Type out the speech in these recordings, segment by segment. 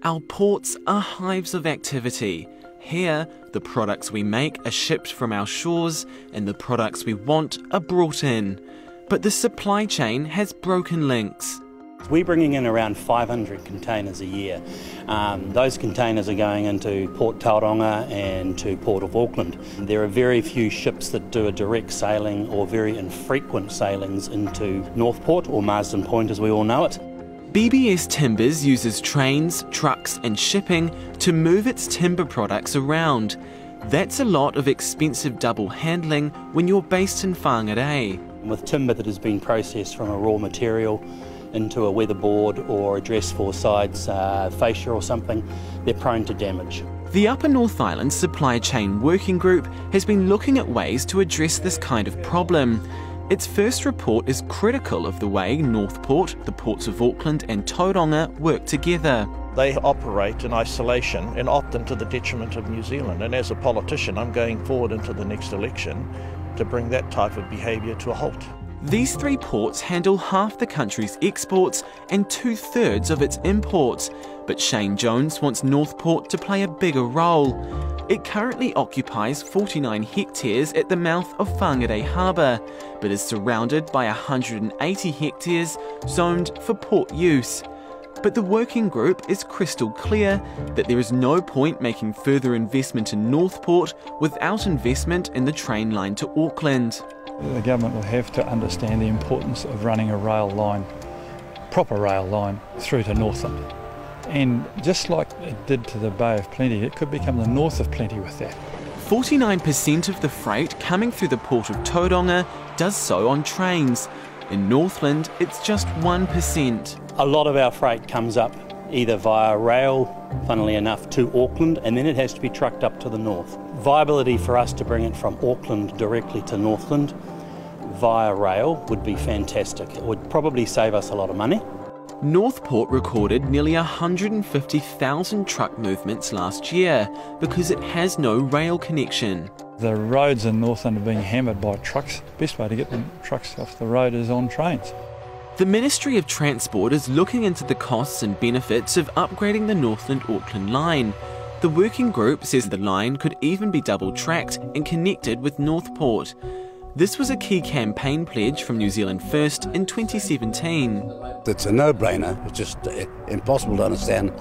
Our ports are hives of activity. Here, the products we make are shipped from our shores and the products we want are brought in. But the supply chain has broken links. We're bringing in around 500 containers a year. Those containers are going into Port Tauranga and to Port of Auckland. There are very few ships that do a direct sailing or very infrequent sailings into Northport or Marsden Point as we all know it. BBS Timbers uses trains, trucks and shipping to move its timber products around. That's a lot of expensive double handling when you're based in Whangarei. With timber that has been processed from a raw material into a weatherboard or a dress four sides fascia or something, they're prone to damage. The Upper North Island Supply Chain Working Group has been looking at ways to address this kind of problem. Its first report is critical of the way Northport, the Ports of Auckland and Tauranga work together. They operate in isolation and often to the detriment of New Zealand. And as a politician, I'm going forward into the next election to bring that type of behaviour to a halt. These three ports handle half the country's exports and 2/3 of its imports, but Shane Jones wants Northport to play a bigger role. It currently occupies 49 hectares at the mouth of Whangarei Harbour, but is surrounded by 180 hectares zoned for port use. But the working group is crystal clear that there is no point making further investment in Northport without investment in the train line to Auckland. The government will have to understand the importance of running a rail line, proper rail line, through to Northland. And just like it did to the Bay of Plenty, it could become the North of Plenty with that. 49% of the freight coming through the Port of Tauranga does so on trains. In Northland, it's just 1%. A lot of our freight comes up either via rail, funnily enough, to Auckland, and then it has to be trucked up to the north. Viability for us to bring it from Auckland directly to Northland via rail would be fantastic. It would probably save us a lot of money. Northport recorded nearly 150,000 truck movements last year because it has no rail connection. The roads in Northland are being hammered by trucks. Best way to get the trucks off the road is on trains. The Ministry of Transport is looking into the costs and benefits of upgrading the Northland-Auckland line. The working group says the line could even be double-tracked and connected with Northport. This was a key campaign pledge from New Zealand First in 2017. It's a no-brainer. It's just impossible to understand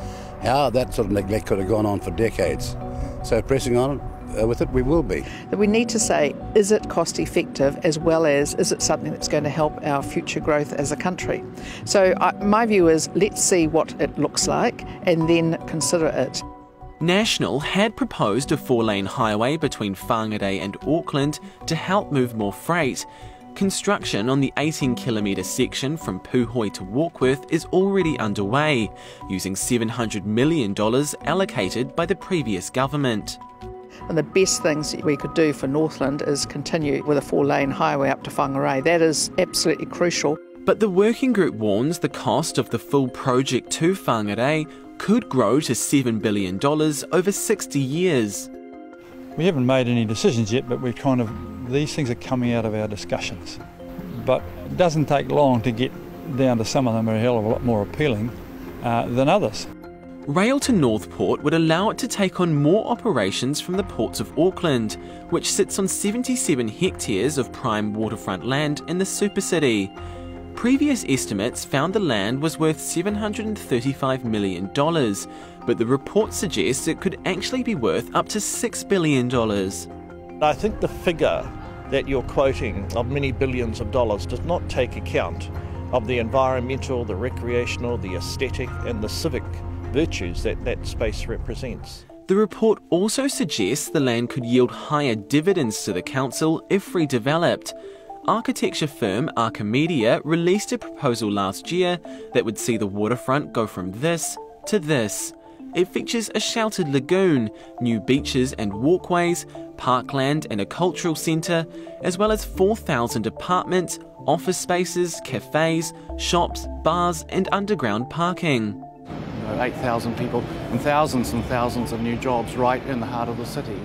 how that sort of neglect could have gone on for decades. So pressing on with it, we will be. We need to say, is it cost effective, as well as is it something that's going to help our future growth as a country? So my view is, let's see what it looks like and then consider it. National had proposed a 4-lane highway between Whangarei and Auckland to help move more freight. Construction on the 18-kilometre section from Puhoi to Warkworth is already underway, using $700 million allocated by the previous government. And the best things we could do for Northland is continue with a 4-lane highway up to Whangarei. That is absolutely crucial. But the working group warns the cost of the full project to Whangarei could grow to $7 billion over 60 years. We haven't made any decisions yet, but these things are coming out of our discussions. But it doesn't take long to get down to some of them are a hell of a lot more appealing than others. Rail to Northport would allow it to take on more operations from the Ports of Auckland, which sits on 77 hectares of prime waterfront land in the supercity. Previous estimates found the land was worth $735 million, but the report suggests it could actually be worth up to $6 billion. I think the figure that you're quoting of many billions of dollars does not take account of the environmental, the recreational, the aesthetic and the civic virtues that space represents. The report also suggests the land could yield higher dividends to the council if redeveloped. Architecture firm Archimedia released a proposal last year that would see the waterfront go from this to this. It features a sheltered lagoon, new beaches and walkways, parkland and a cultural centre, as well as 4,000 apartments, office spaces, cafes, shops, bars and underground parking. 8,000 people and thousands of new jobs right in the heart of the city.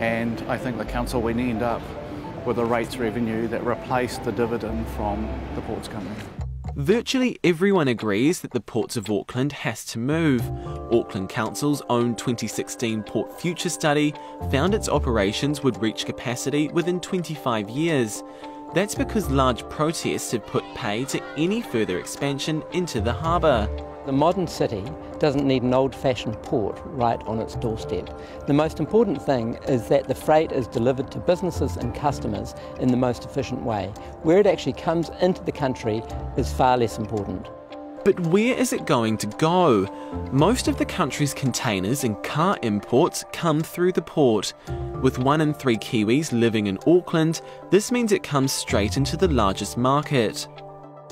And I think the council will end up with a rates revenue that replaced the dividend from the ports company. Virtually everyone agrees that the Ports of Auckland has to move. Auckland Council's own 2016 Port Future study found its operations would reach capacity within 25 years. That's because large protests have put pay to any further expansion into the harbour. The modern city doesn't need an old-fashioned port right on its doorstep. The most important thing is that the freight is delivered to businesses and customers in the most efficient way. Where it actually comes into the country is far less important. But where is it going to go? Most of the country's containers and car imports come through the port. With 1 in 3 Kiwis living in Auckland, this means it comes straight into the largest market.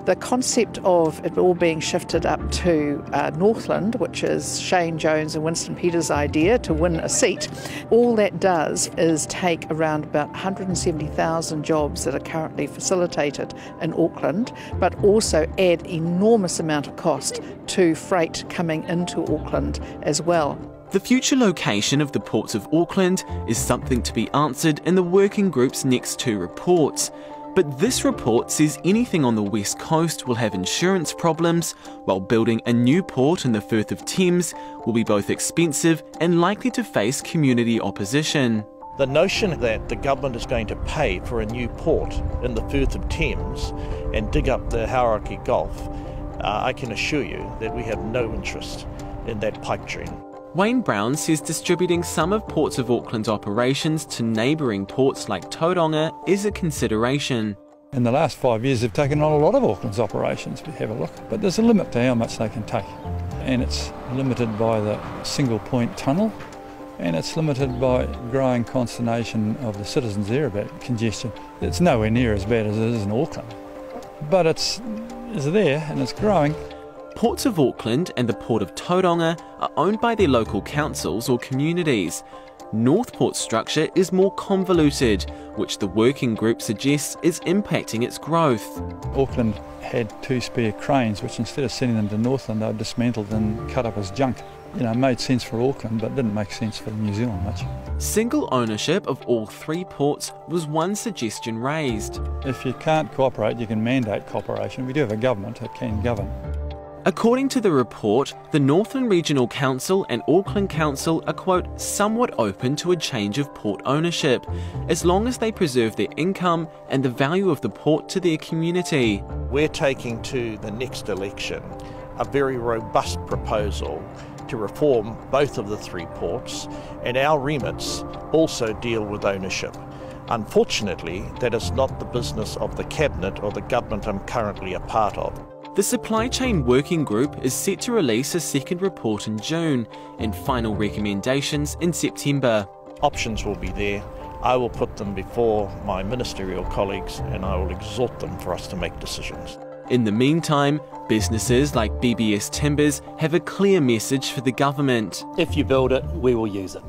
The concept of it all being shifted up to Northland, which is Shane Jones and Winston Peters' idea to win a seat, all that does is take around about 170,000 jobs that are currently facilitated in Auckland, but also add enormous amount of cost to freight coming into Auckland as well. The future location of the Ports of Auckland is something to be answered in the working group's next 2 reports. But this report says anything on the west coast will have insurance problems, while building a new port in the Firth of Thames will be both expensive and likely to face community opposition. The notion that the government is going to pay for a new port in the Firth of Thames and dig up the Hauraki Gulf, I can assure you that we have no interest in that pipe dream. Wayne Brown says distributing some of Ports of Auckland's operations to neighbouring ports like Tauranga is a consideration. In the last 5 years, they've taken on a lot of Auckland's operations, if you have a look. But there's a limit to how much they can take. And it's limited by the single point tunnel, and it's limited by growing consternation of the citizens there about congestion. It's nowhere near as bad as it is in Auckland. But it's there and it's growing. Ports of Auckland and the Port of Tauranga are owned by their local councils or communities. Northport's structure is more convoluted, which the working group suggests is impacting its growth. Auckland had 2 spare cranes, which instead of sending them to Northland, they were dismantled and cut up as junk. You know, it made sense for Auckland, but didn't make sense for New Zealand much. Single ownership of all 3 ports was one suggestion raised. If you can't cooperate, you can mandate cooperation. We do have a government that can govern. According to the report, the Northland Regional Council and Auckland Council are, quote, somewhat open to a change of port ownership, as long as they preserve their income and the value of the port to their community. We're taking to the next election a very robust proposal to reform both of the 3 ports, and our remits also deal with ownership. Unfortunately, that is not the business of the Cabinet or the government I'm currently a part of. The Supply Chain Working Group is set to release a second report in June and final recommendations in September. Options will be there. I will put them before my ministerial colleagues and I will exhort them for us to make decisions. In the meantime, businesses like BBS Timbers have a clear message for the government. If you build it, we will use it.